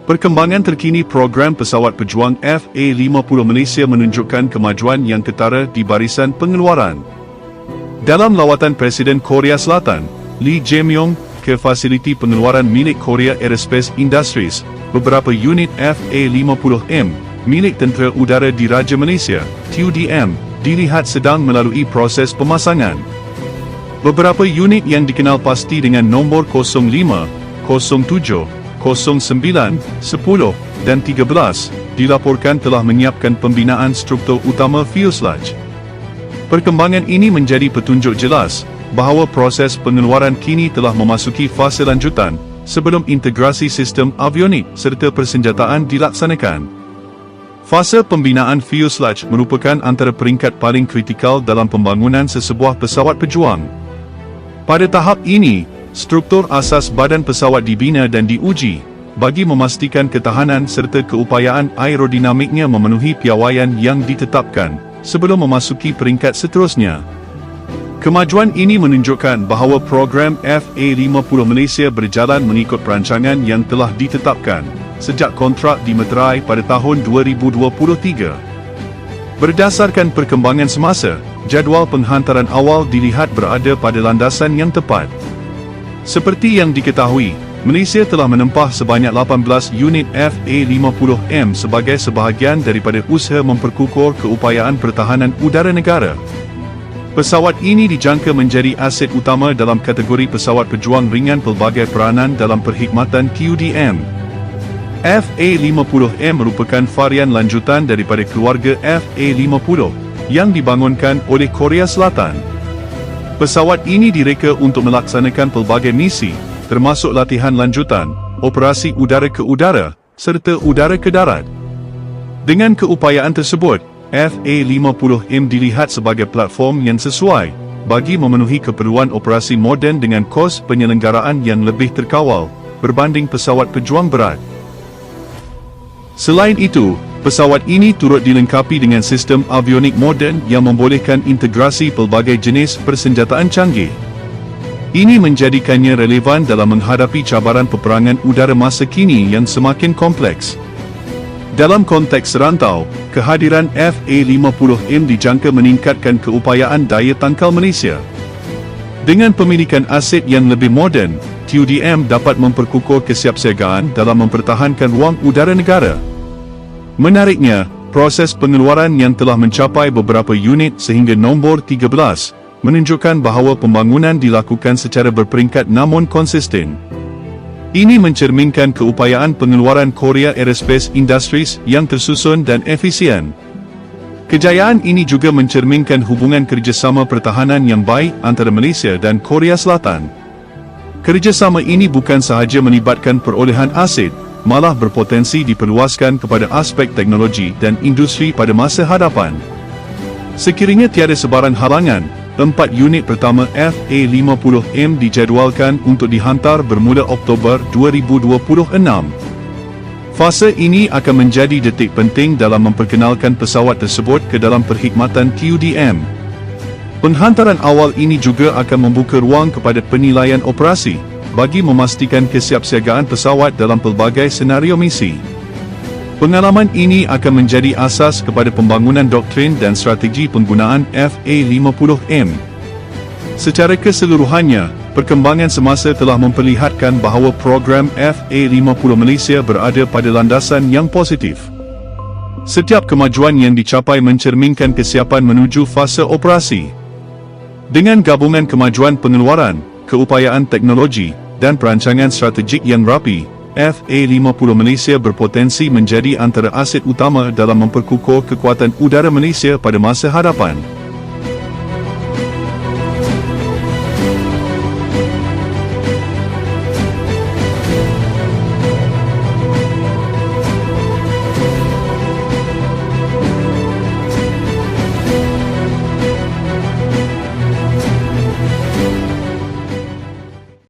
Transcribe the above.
Perkembangan terkini program pesawat pejuang FA-50 Malaysia menunjukkan kemajuan yang ketara di barisan pengeluaran. Dalam lawatan Presiden Korea Selatan, Lee Jae-myung, ke fasiliti pengeluaran milik Korea Aerospace Industries, beberapa unit FA-50M milik Tentera Udara Diraja Malaysia, TUDM, dilihat sedang melalui proses pemasangan. Beberapa unit yang dikenal pasti dengan nombor 05, 07, 09, 10 dan 13 dilaporkan telah menyiapkan pembinaan struktur utama fuselage. Perkembangan ini menjadi petunjuk jelas bahawa proses pengeluaran kini telah memasuki fasa lanjutan sebelum integrasi sistem avionik serta persenjataan dilaksanakan. Fasa pembinaan fuselage merupakan antara peringkat paling kritikal dalam pembangunan sesebuah pesawat pejuang. Pada tahap ini, struktur asas badan pesawat dibina dan diuji bagi memastikan ketahanan serta keupayaan aerodinamiknya memenuhi piawaian yang ditetapkan sebelum memasuki peringkat seterusnya. Kemajuan ini menunjukkan bahawa program FA-50 Malaysia berjalan mengikut perancangan yang telah ditetapkan sejak kontrak dimeterai pada tahun 2023. Berdasarkan perkembangan semasa, jadual penghantaran awal dilihat berada pada landasan yang tepat. Seperti yang diketahui, Malaysia telah menempah sebanyak 18 unit FA-50M sebagai sebahagian daripada usaha memperkukuh keupayaan pertahanan udara negara. Pesawat ini dijangka menjadi aset utama dalam kategori pesawat pejuang ringan pelbagai peranan dalam perkhidmatan TUDM. FA-50M merupakan varian lanjutan daripada keluarga FA-50 yang dibangunkan oleh Korea Selatan. Pesawat ini direka untuk melaksanakan pelbagai misi, termasuk latihan lanjutan, operasi udara ke udara, serta udara ke darat. Dengan keupayaan tersebut, FA-50M dilihat sebagai platform yang sesuai bagi memenuhi keperluan operasi moden dengan kos penyelenggaraan yang lebih terkawal berbanding pesawat pejuang berat. Selain itu, pesawat ini turut dilengkapi dengan sistem avionik moden yang membolehkan integrasi pelbagai jenis persenjataan canggih. Ini menjadikannya relevan dalam menghadapi cabaran peperangan udara masa kini yang semakin kompleks. Dalam konteks rantau, kehadiran FA-50M dijangka meningkatkan keupayaan daya tangkal Malaysia. Dengan pemilikan aset yang lebih moden, TUDM dapat memperkukuh kesiapsiagaan dalam mempertahankan ruang udara negara. Menariknya, proses pengeluaran yang telah mencapai beberapa unit sehingga nombor 13 menunjukkan bahawa pembangunan dilakukan secara berperingkat namun konsisten. Ini mencerminkan keupayaan pengeluaran Korea Aerospace Industries yang tersusun dan efisien. Kejayaan ini juga mencerminkan hubungan kerjasama pertahanan yang baik antara Malaysia dan Korea Selatan. Kerjasama ini bukan sahaja melibatkan perolehan aset, malah berpotensi diperluaskan kepada aspek teknologi dan industri pada masa hadapan. Sekiranya tiada sebarang halangan, 4 unit pertama FA-50M dijadualkan untuk dihantar bermula Oktober 2026. Fasa ini akan menjadi detik penting dalam memperkenalkan pesawat tersebut ke dalam perkhidmatan TUDM. Penghantaran awal ini juga akan membuka ruang kepada penilaian operasi bagi memastikan kesiapsiagaan pesawat dalam pelbagai senario misi. Pengalaman ini akan menjadi asas kepada pembangunan doktrin dan strategi penggunaan FA-50M. Secara keseluruhannya, perkembangan semasa telah memperlihatkan bahawa program FA-50 Malaysia berada pada landasan yang positif. Setiap kemajuan yang dicapai mencerminkan kesiapan menuju fasa operasi. Dengan gabungan kemajuan pengeluaran, keupayaan teknologi, dan perancangan strategik yang rapi, FA-50 Malaysia berpotensi menjadi antara aset utama dalam memperkukuh kekuatan udara Malaysia pada masa hadapan.